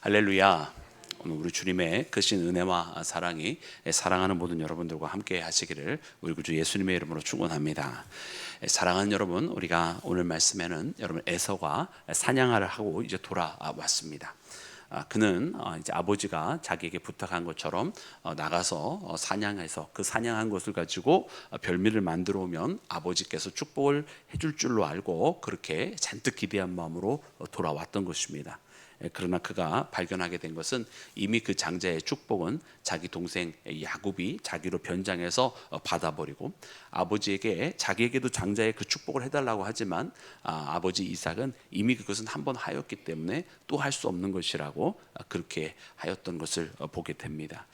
할렐루야. 오늘 우리 주님의 크신 은혜와 사랑이 사랑하는 모든 여러분들과 함께 하시기를 우리 구주 예수님의 이름으로 축원합니다. 사랑하는 여러분, 우리가 오늘 말씀에는 여러분 에서가 사냥을 하고 이제 돌아왔습니다. 그는 이제 아버지가 자기에게 부탁한 것처럼 나가서 사냥해서 그 사냥한 것을 가지고 별미를 만들어 오면 아버지께서 축복을 해줄 줄로 알고 그렇게 잔뜩 기대한 마음으로 돌아왔던 것입니다. 그러나 그가 발견하게 된 것은 이미 그 장자의 축복은 자기 동생 야곱이 자기로 변장해서 받아버리고, 아버지에게 자기에게도 장자의 그 축복을 해달라고 하지만 아버지 이삭은 이미 그것은 한번 하였기 때문에 또 할 수 없는 것이라고 그렇게 하였던 것을 보게 됩니다.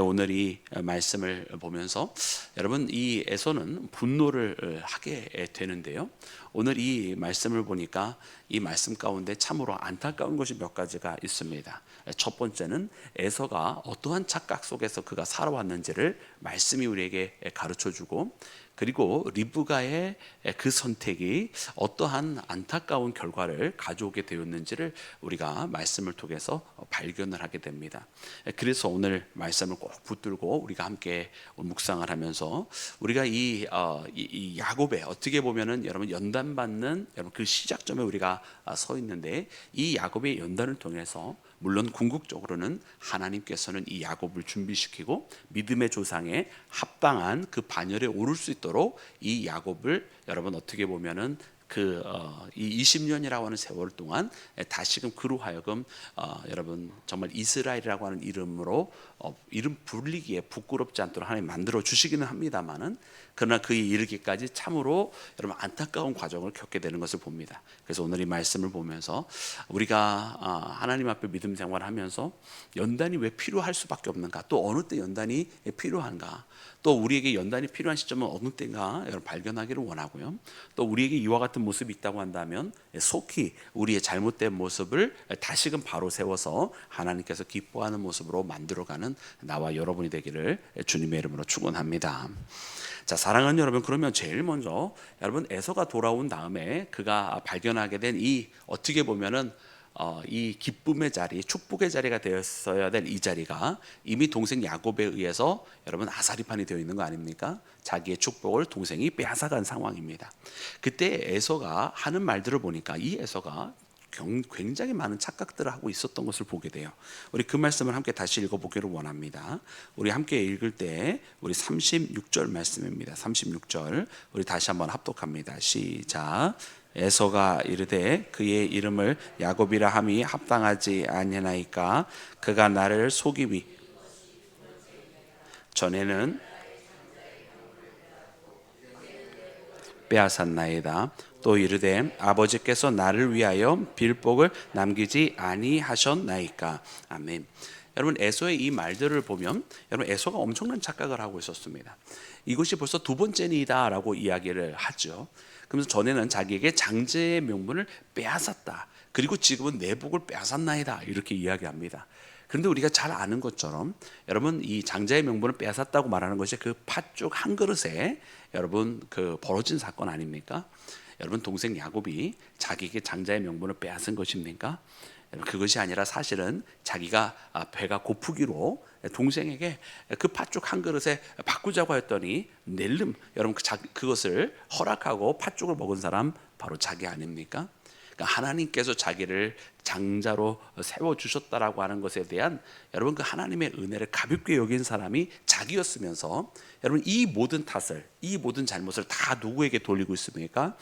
오늘 이 말씀을 보면서 여러분, 이 에서는 분노를 하게 되는데요, 오늘 이 말씀을 보니까 이 말씀 가운데 참으로 안타까운 것이 몇 가지가 있습니다. 첫 번째는 에서가 어떠한 착각 속에서 그가 살아왔는지를 말씀이 우리에게 가르쳐주고, 그리고 리브가의 그 선택이 어떠한 안타까운 결과를 가져오게 되었는지를 우리가 말씀을 통해서 발견을 하게 됩니다. 그래서 오늘 말씀을 꼭 붙들고 우리가 함께 묵상을 하면서 우리가 이 야곱의 어떻게 보면은 여러분 연단받는 여러분 그 시작점에 우리가 서 있는데, 이 야곱의 연단을 통해서 물론 궁극적으로는 하나님께서는 이 야곱을 준비시키고 믿음의 조상에 합당한 그 반열에 오를 수 있도록 이 야곱을 여러분 어떻게 보면은 이 20년이라고 하는 세월 동안 다시금 그로 하여금 여러분 정말 이스라엘이라고 하는 이름으로 이름 부르기에 부끄럽지 않도록 하나님 만들어 주시기는 합니다만은, 그러나 그에 이르기까지 참으로 여러분 안타까운 과정을 겪게 되는 것을 봅니다. 그래서 오늘 이 말씀을 보면서 우리가 하나님 앞에 믿음 생활하면서 연단이 왜 필요할 수밖에 없는가, 또 어느 때 연단이 필요한가, 또 우리에게 연단이 필요한 시점은 어느 때인가 여러분 발견하기를 원하고요, 또 우리에게 이와 같은 모습이 있다고 한다면 속히 우리의 잘못된 모습을 다시금 바로 세워서 하나님께서 기뻐하는 모습으로 만들어가는 나와 여러분이 되기를 주님의 이름으로 축원합니다. 자, 사랑하는 여러분, 그러면 제일 먼저 여러분 에서가 돌아온 다음에 그가 발견하게 된 이 어떻게 보면은 이 기쁨의 자리, 축복의 자리가 되었어야 될 이 자리가 이미 동생 야곱에 의해서 여러분 아사리판이 되어 있는 거 아닙니까? 자기의 축복을 동생이 빼앗아간 상황입니다. 그때 에서가 하는 말들을 보니까 이 에서가 굉장히 많은 착각들을 하고 있었던 것을 보게 돼요. 우리 그 말씀을 함께 다시 읽어보기를 원합니다. 우리 함께 읽을 때 우리 36절 말씀입니다. 36절 우리 다시 한번 합독합니다. 시작. 에서가 이르되 그의 이름을 야곱이라 함이 합당하지 아니하나이까 그가 나를 속임이 전에는 빼앗았나이다. 또 이르되 아버지께서 나를 위하여 빌복을 남기지 아니하셨나이까. 아멘. 여러분, 에서의 이 말들을 보면 여러분 에서가 엄청난 착각을 하고 있었습니다. 이것이 벌써 두 번째이다 라고 이야기를 하죠. 그러면서 전에는 자기에게 장제의 명분을 빼앗았다, 그리고 지금은 내 복을 빼앗았나이다, 이렇게 이야기합니다. 그런데 우리가 잘 아는 것처럼 여러분 이 장자의 명분을 빼앗았다고 말하는 것이 그 팥죽 한 그릇에 여러분 그 벌어진 사건 아닙니까? 여러분 동생 야곱이 자기에게 장자의 명분을 빼앗은 것입니까? 그것이 아니라 사실은 자기가 배가 고프기로 동생에게 그 팥죽 한 그릇에 바꾸자고 했더니 낼름 여러분 그것을 허락하고 팥죽을 먹은 사람 바로 자기 아닙니까? 그러니까 하나님께서 자기를 장자로 세워주셨다라고 하는 것에 대한 여러분 그 하나님의 은혜를 가볍게 여긴 사람이 자기였으면서 여러분 이 모든 탓을, 이 모든 잘못을 다 누구에게 돌리고 있습니까?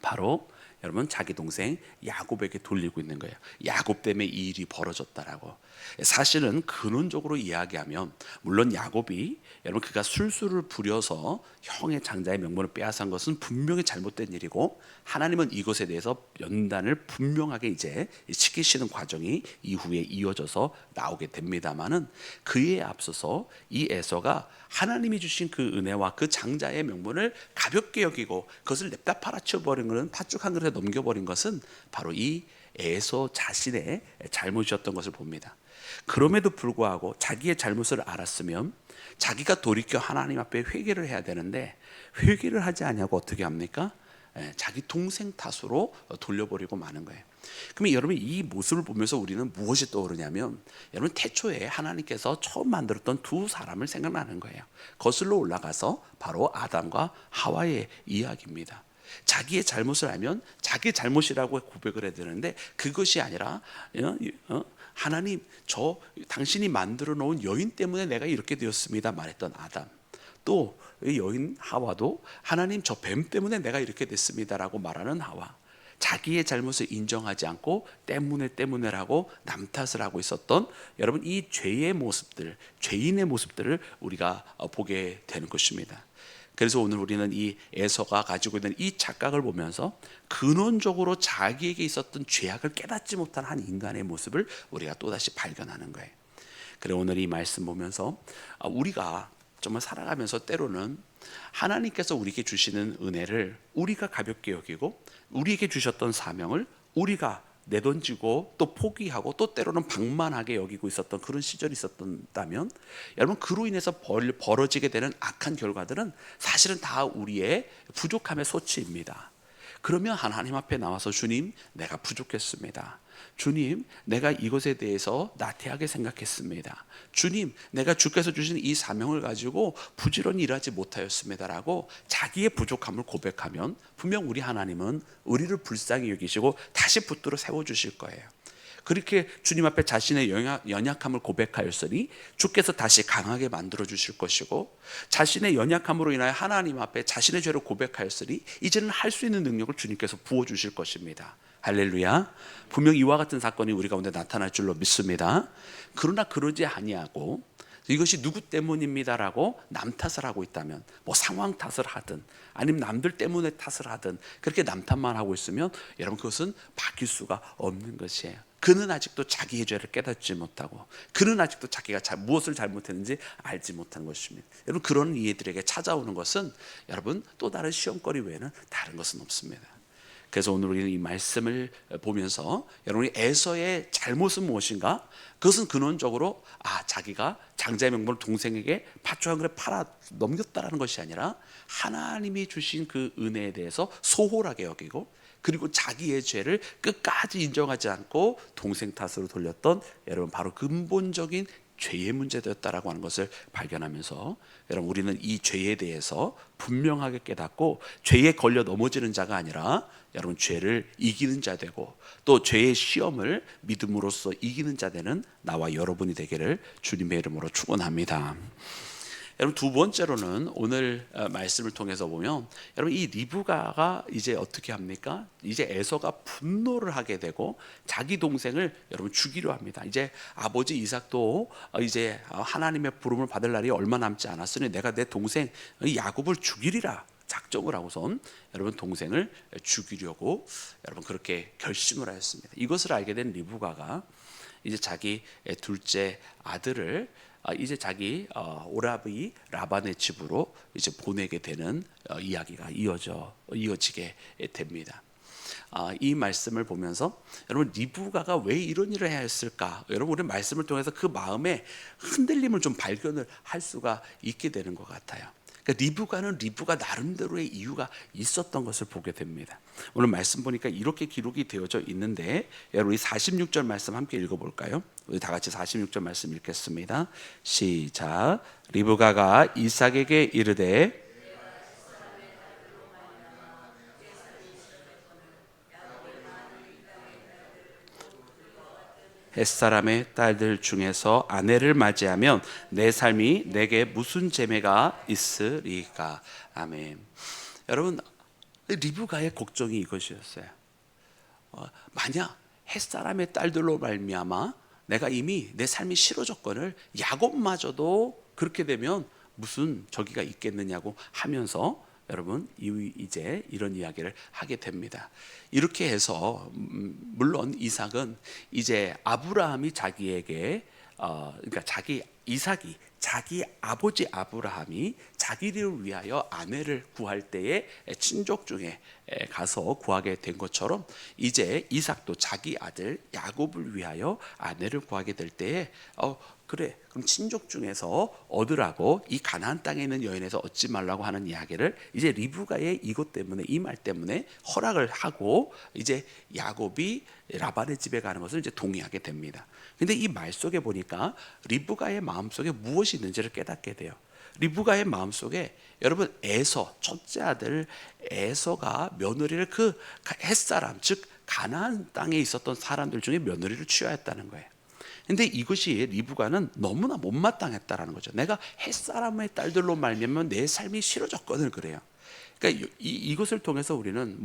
바로 여러분 자기 동생 야곱에게 돌리고 있는 거예요. 야곱 때문에 이 일이 벌어졌다라고. 사실은 근원적으로 이야기하면 물론 야곱이 여러분 그가 술수를 부려서 형의 장자의 명분을 빼앗은 것은 분명히 잘못된 일이고, 하나님은 이것에 대해서 연단을 분명하게 이제 시키시는 과정이 이후에 이어져서 나오게 됩니다만은, 그에 앞서서 이 에서가 하나님이 주신 그 은혜와 그 장자의 명분을 가볍게 여기고 그것을 냅다 팔아치워버린 것은, 팥죽 한 그릇에 넘겨버린 것은 바로 이 에서 자신의 잘못이었던 것을 봅니다. 그럼에도 불구하고 자기의 잘못을 알았으면 자기가 돌이켜 하나님 앞에 회개를 해야 되는데 회개를 하지 않냐고 어떻게 합니까? 자기 동생 탓으로 돌려버리고 마는 거예요. 그러면 여러분 이 모습을 보면서 우리는 무엇이 떠오르냐면 여러분 태초에 하나님께서 처음 만들었던 두 사람을 생각나는 거예요. 거슬러 올라가서 바로 아담과 하와의 이야기입니다. 자기의 잘못을 알면 자기 잘못이라고 고백을 해야 되는데 그것이 아니라 하나님 저 당신이 만들어 놓은 여인 때문에 내가 이렇게 되었습니다 말했던 아담, 또 여인 하와도 하나님 저 뱀 때문에 내가 이렇게 됐습니다라고 말하는 하와, 자기의 잘못을 인정하지 않고 때문에라고 남 탓을 하고 있었던 여러분 이 죄의 모습들, 죄인의 모습들을 우리가 보게 되는 것입니다. 그래서 오늘 우리는 이 에서가 가지고 있는 이 착각을 보면서 근원적으로 자기에게 있었던 죄악을 깨닫지 못한 한 인간의 모습을 우리가 또다시 발견하는 거예요. 그래서 오늘 이 말씀 보면서 우리가 정말 살아가면서 때로는 하나님께서 우리에게 주시는 은혜를 우리가 가볍게 여기고 우리에게 주셨던 사명을 우리가 내던지고 또 포기하고 또 때로는 방만하게 여기고 있었던 그런 시절이 있었다면 여러분 그로 인해서 벌어지게 되는 악한 결과들은 사실은 다 우리의 부족함의 소치입니다. 그러면 하나님 앞에 나와서 주님 내가 부족했습니다. 주님 내가 이것에 대해서 나태하게 생각했습니다. 주님 내가 주께서 주신 이 사명을 가지고 부지런히 일하지 못하였습니다라고 자기의 부족함을 고백하면 분명 우리 하나님은 우리를 불쌍히 여기시고 다시 붙들어 세워주실 거예요. 그렇게 주님 앞에 자신의 연약함을 고백하였으니 주께서 다시 강하게 만들어 주실 것이고, 자신의 연약함으로 인하여 하나님 앞에 자신의 죄를 고백하였으니 이제는 할 수 있는 능력을 주님께서 부어주실 것입니다. 할렐루야. 분명 이와 같은 사건이 우리 가운데 나타날 줄로 믿습니다. 그러나 그러지 아니하고 이것이 누구 때문입니다라고 남 탓을 하고 있다면, 뭐 상황 탓을 하든 아니면 남들 때문에 탓을 하든 그렇게 남 탓만 하고 있으면 여러분 그것은 바뀔 수가 없는 것이에요. 그는 아직도 자기의 죄를 깨닫지 못하고 그는 아직도 자기가 무엇을 잘못했는지 알지 못하는 것입니다. 여러분 그런 이들에게 찾아오는 것은 여러분 또 다른 시험거리 외에는 다른 것은 없습니다. 그래서 오늘 우리는 이 말씀을 보면서 여러분이 에서의 잘못은 무엇인가? 그것은 근원적으로 자기가 장자의 명분을 동생에게 팥죽 한 그릇 팔아 넘겼다라는 것이 아니라 하나님이 주신 그 은혜에 대해서 소홀하게 여기고 그리고 자기의 죄를 끝까지 인정하지 않고 동생 탓으로 돌렸던 여러분 바로 근본적인 죄의 문제되었다라고 하는 것을 발견하면서 여러분 우리는 이 죄에 대해서 분명하게 깨닫고 죄에 걸려 넘어지는 자가 아니라 여러분 죄를 이기는 자 되고 또 죄의 시험을 믿음으로써 이기는 자 되는 나와 여러분이 되기를 주님의 이름으로 축원합니다. 여러분 두 번째로는 오늘 말씀을 통해서 보면 여러분 이 리브가가 이제 어떻게 합니까? 이제 에서가 분노를 하게 되고 자기 동생을 여러분 죽이려 합니다. 이제 아버지 이삭도 이제 하나님의 부름을 받을 날이 얼마 남지 않았으니 내가 내 동생 야곱을 죽이리라 작정을 하고선 여러분 동생을 죽이려고 여러분 그렇게 결심을 하였습니다. 이것을 알게 된 리브가가 이제 자기 둘째 아들을 이제 자기 오라비 라반의 집으로 이제 보내게 되는 이야기가 이어지게 됩니다. 이 말씀을 보면서 여러분 리브가가 왜 이런 일을 해야 했을까? 여러분 우리 말씀을 통해서 그 마음의 흔들림을 좀 발견을 할 수가 있게 되는 것 같아요. 그러니까 리브가는 리브가 나름대로의 이유가 있었던 것을 보게 됩니다. 오늘 말씀 보니까 이렇게 기록이 되어져 있는데 여러분 우리 46절 말씀 함께 읽어볼까요? 우리 다 같이 46절 말씀 읽겠습니다. 시작. 리브가가 이삭에게 이르되 햇사람의 딸들 중에서 아내를 맞이하면 내 삶이 내게 무슨 재매가 있으리까. 아멘. 여러분 리브가의 걱정이 이것이었어요. 만약 햇사람의 딸들로 말미암아 내가 이미 내 삶이 싫어졌거늘 야곱마저도 그렇게 되면 무슨 저기가 있겠느냐고 하면서 여러분 이제 이런 이야기를 하게 됩니다. 이렇게 해서 물론 이삭은 이제 아브라함이 자기에게 그러니까 이삭이 자기 아버지 아브라함이 자기를 위하여 아내를 구할 때에 친족 중에 가서 구하게 된 것처럼 이제 이삭도 자기 아들 야곱을 위하여 아내를 구하게 될 때에 그래 그럼 친족 중에서 얻으라고 이 가나안 땅에 있는 여인에서 얻지 말라고 하는 이야기를 이제 리브가의 이것 때문에 이 말 때문에 허락을 하고 이제 야곱이 라반의 집에 가는 것을 이제 동의하게 됩니다. 근데 이 말 속에 보니까 리브가의 마음속에 무엇이 있는지를 깨닫게 돼요. 리브가의 마음속에 여러분 에서 첫째 아들 에서가 며느리를 그 햇사람 즉 가나안 땅에 있었던 사람들 중에 며느리를 취하였다는 거예요. 근데 이것이 리브가는 너무나 못마땅했다라는 거죠. 내가 햇사람의 딸들로 말미암아 내 삶이 싫어졌거든 그래요. 그러니까 이것을 통해서 우리는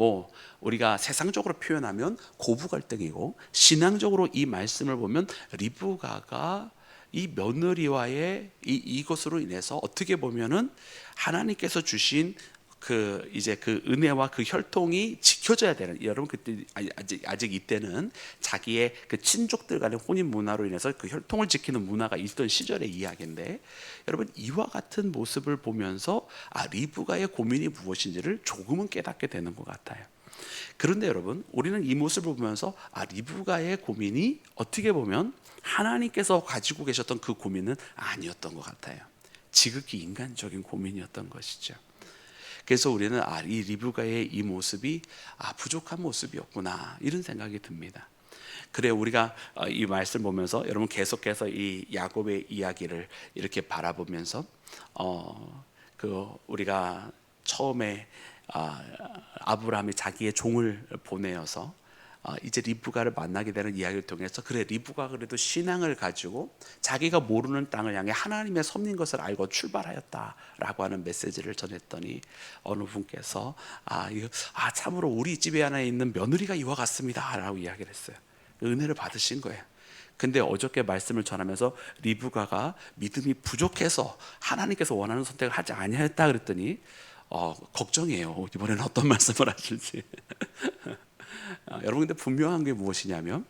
우리가 세상적으로 표현하면 고부 갈등이고 신앙적으로 이 말씀을 보면 리브가가 이 며느리와의 이것으로 인해서 어떻게 보면은 하나님께서 주신 이제 그 은혜와 그 혈통이 지켜져야 되는, 여러분 그때 아직 이때는 자기의 그 친족들 간의 혼인 문화로 인해서 그 혈통을 지키는 문화가 있던 시절의 이야기인데, 여러분 이와 같은 모습을 보면서 리브가의 고민이 무엇인지를 조금은 깨닫게 되는 것 같아요. 그런데 여러분 우리는 이 모습을 보면서 리브가의 고민이 어떻게 보면 하나님께서 가지고 계셨던 그 고민은 아니었던 것 같아요. 지극히 인간적인 고민이었던 것이죠. 그래서 우리는 이 리브가의 이 모습이 부족한 모습이었구나 이런 생각이 듭니다. 그래 우리가 이 말씀 보면서 여러분 계속해서 이 야곱의 이야기를 이렇게 바라보면서 우리가 처음에 아브라함이 자기의 종을 보내어서 이제 리브가를 만나게 되는 이야기를 통해서 그래 리브가 그래도 신앙을 가지고 자기가 모르는 땅을 향해 하나님의 섭린 것을 알고 출발하였다라고 하는 메시지를 전했더니 어느 분께서 참으로 우리 집에 하나 있는 며느리가 이와 같습니다 라고 이야기를 했어요. 은혜를 받으신 거예요. 근데 어저께 말씀을 전하면서 리브가가 믿음이 부족해서 하나님께서 원하는 선택을 하지 아니하였다 그랬더니 걱정이에요. 이번에는 어떤 말씀을 하실지. 여러분 근데 분명한 게 무엇이냐면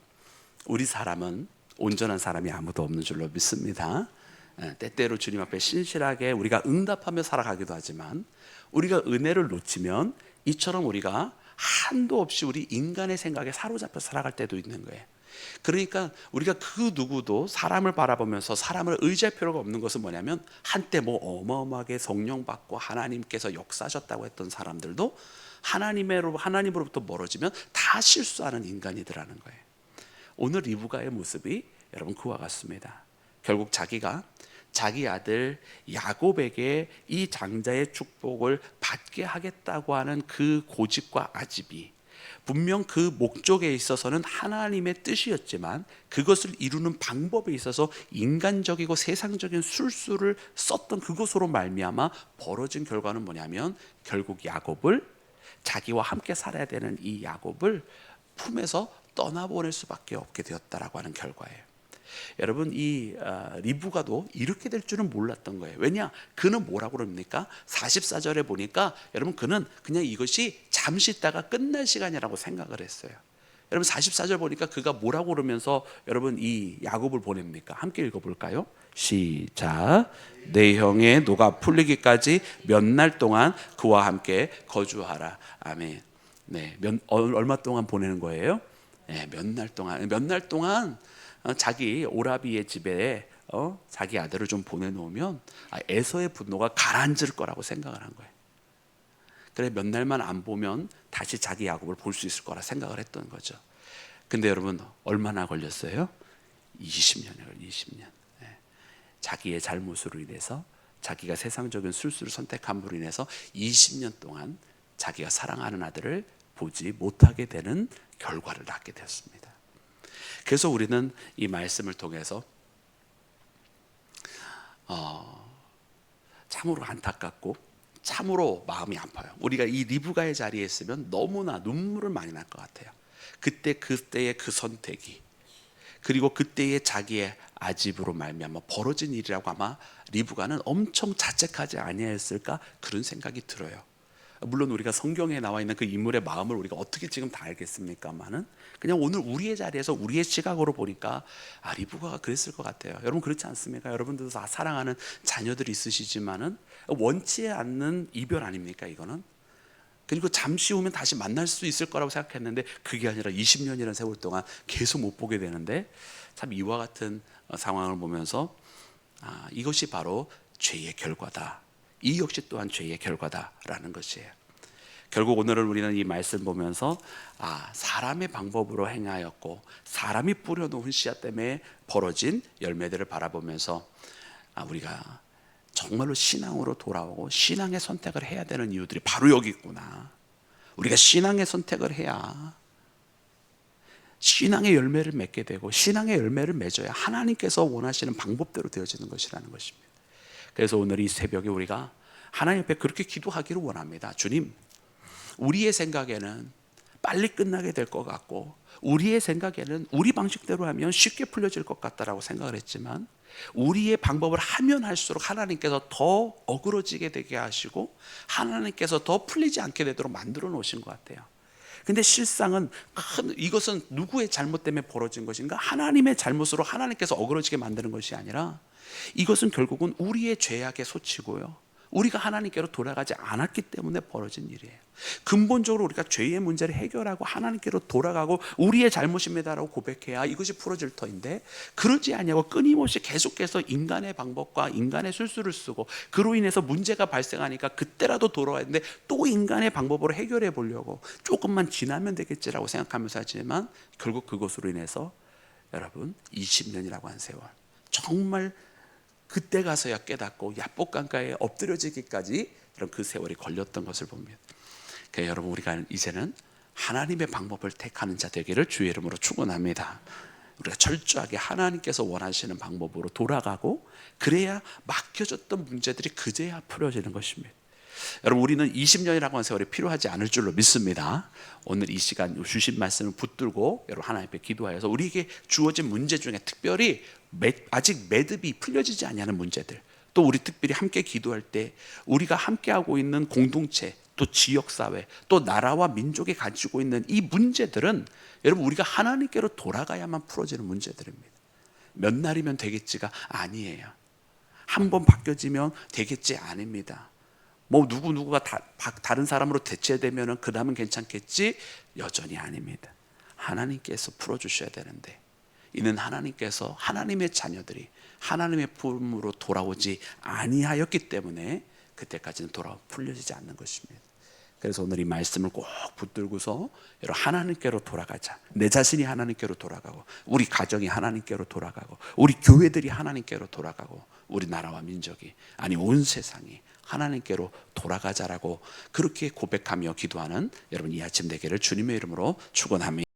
우리 사람은 온전한 사람이 아무도 없는 줄로 믿습니다. 때때로 주님 앞에 신실하게 우리가 응답하며 살아가기도 하지만 우리가 은혜를 놓치면 이처럼 우리가 한도 없이 우리 인간의 생각에 사로잡혀 살아갈 때도 있는 거예요. 그러니까 우리가 그 누구도 사람을 바라보면서 사람을 의지할 필요가 없는 것은 뭐냐면 한때 어마어마하게 성령 받고 하나님께서 역사하셨다고 했던 사람들도 하나님으로부터 멀어지면 다 실수하는 인간이더라는 거예요. 오늘 리브가의 모습이 여러분 그와 같습니다. 결국 자기가 자기 아들 야곱에게 이 장자의 축복을 받게 하겠다고 하는 그 고집과 아집이 분명 그 목적에 있어서는 하나님의 뜻이었지만 그것을 이루는 방법에 있어서 인간적이고 세상적인 술수를 썼던 그것으로 말미암아 벌어진 결과는 뭐냐면 결국 야곱을 자기와 함께 살아야 되는 이 야곱을 품에서 떠나보낼 수밖에 없게 되었다라고 하는 결과예요. 여러분 이 리브가도 이렇게 될 줄은 몰랐던 거예요. 왜냐? 그는 뭐라고 그럽니까? 44절에 보니까 여러분 그는 그냥 이것이 잠시 있다가 끝날 시간이라고 생각을 했어요. 여러분 44절 보니까 그가 뭐라고 그러면서 여러분 이 야곱을 보냅니까? 함께 읽어볼까요? 시작. 내 형의 노가 풀리기까지 몇 날 동안 그와 함께 거주하라. 아멘. 네, 얼마 동안 보내는 거예요? 네, 몇 날 동안 자기 오라비의 집에 자기 아들을 좀 보내놓으면 에서의 분노가 가라앉을 거라고 생각을 한 거예요. 그래 몇 날만 안 보면 다시 자기 야곱을 볼 수 있을 거라 생각을 했던 거죠. 근데 여러분 얼마나 걸렸어요? 20년이에요. 20년. 네. 자기의 잘못으로 인해서 자기가 세상적인 술수를 선택함으로 인해서 20년 동안 자기가 사랑하는 아들을 보지 못하게 되는 결과를 낳게 되었습니다. 그래서 우리는 이 말씀을 통해서 참으로 안타깝고 참으로 마음이 아파요. 우리가 이 리브가의 자리에 있으면 너무나 눈물을 많이 날 것 같아요. 그때의 그 선택이 그리고 그때의 자기의 아집으로 말미암아 벌어진 일이라고 아마 리브가는 엄청 자책하지 아니했을까 그런 생각이 들어요. 물론 우리가 성경에 나와 있는 그 인물의 마음을 우리가 어떻게 지금 다 알겠습니까만은 그냥 오늘 우리의 자리에서 우리의 시각으로 보니까 리브가가 그랬을 것 같아요. 여러분 그렇지 않습니까? 여러분들도 다 사랑하는 자녀들이 있으시지만은 원치 않는 이별 아닙니까 이거는? 그리고 잠시 후면 다시 만날 수 있을 거라고 생각했는데 그게 아니라 20년이라는 세월 동안 계속 못 보게 되는데, 참 이와 같은 상황을 보면서 이것이 바로 죄의 결과다. 이 역시 또한 죄의 결과다라는 것이에요. 결국 오늘은 우리는 이 말씀 보면서 사람의 방법으로 행하였고 사람이 뿌려놓은 씨앗 때문에 벌어진 열매들을 바라보면서 우리가 정말로 신앙으로 돌아오고 신앙의 선택을 해야 되는 이유들이 바로 여기 있구나. 우리가 신앙의 선택을 해야 신앙의 열매를 맺게 되고 신앙의 열매를 맺어야 하나님께서 원하시는 방법대로 되어지는 것이라는 것입니다. 그래서 오늘 이 새벽에 우리가 하나님 앞에 그렇게 기도하기를 원합니다. 주님, 우리의 생각에는 빨리 끝나게 될 것 같고 우리의 생각에는 우리 방식대로 하면 쉽게 풀려질 것 같다라고 생각을 했지만 우리의 방법을 하면 할수록 하나님께서 더 어그러지게 되게 하시고 하나님께서 더 풀리지 않게 되도록 만들어 놓으신 것 같아요. 근데 실상은 이것은 누구의 잘못 때문에 벌어진 것인가? 하나님의 잘못으로 하나님께서 어그러지게 만드는 것이 아니라 이것은 결국은 우리의 죄악의 소치고요, 우리가 하나님께로 돌아가지 않았기 때문에 벌어진 일이에요. 근본적으로 우리가 죄의 문제를 해결하고 하나님께로 돌아가고 우리의 잘못입니다라고 고백해야 이것이 풀어질 터인데, 그러지 아니하고 끊임없이 계속해서 인간의 방법과 인간의 술수를 쓰고 그로 인해서 문제가 발생하니까 그때라도 돌아와야 되는데 또 인간의 방법으로 해결해 보려고 조금만 지나면 되겠지라고 생각하면서 하지만 결국 그것으로 인해서 여러분 20년이라고 한 세월, 정말 그때 가서야 깨닫고 야복강가에 엎드려지기까지 이런 그 세월이 걸렸던 것을 봅니다. 그러니까 여러분 우리가 이제는 하나님의 방법을 택하는 자 되기를 주의 이름으로 축원합니다. 우리가 철저하게 하나님께서 원하시는 방법으로 돌아가고 그래야 맡겨졌던 문제들이 그제야 풀어지는 것입니다. 여러분 우리는 20년이라고 하는 세월이 필요하지 않을 줄로 믿습니다. 오늘 이 시간 주신 말씀을 붙들고 여러분 하나님 앞에 기도하여서 우리에게 주어진 문제 중에 특별히 아직 매듭이 풀려지지 않는 문제들, 또 우리 특별히 함께 기도할 때 우리가 함께하고 있는 공동체, 또 지역사회, 또 나라와 민족이 가지고 있는 이 문제들은 여러분 우리가 하나님께로 돌아가야만 풀어지는 문제들입니다. 몇 날이면 되겠지가 아니에요. 한 번 바뀌어지면 되겠지 아닙니다. 뭐 누구가 다른 사람으로 대체되면 그 다음은 괜찮겠지, 여전히 아닙니다. 하나님께서 풀어주셔야 되는데 이는 하나님께서 하나님의 자녀들이 하나님의 품으로 돌아오지 아니하였기 때문에 그때까지는 풀려지지 않는 것입니다. 그래서 오늘 이 말씀을 꼭 붙들고서 여러분 하나님께로 돌아가자. 내 자신이 하나님께로 돌아가고 우리 가정이 하나님께로 돌아가고 우리 교회들이 하나님께로 돌아가고 우리 나라와 민족이, 아니 온 세상이 하나님께로 돌아가자라고 그렇게 고백하며 기도하는 여러분 이 아침 되기를 주님의 이름으로 축원합니다.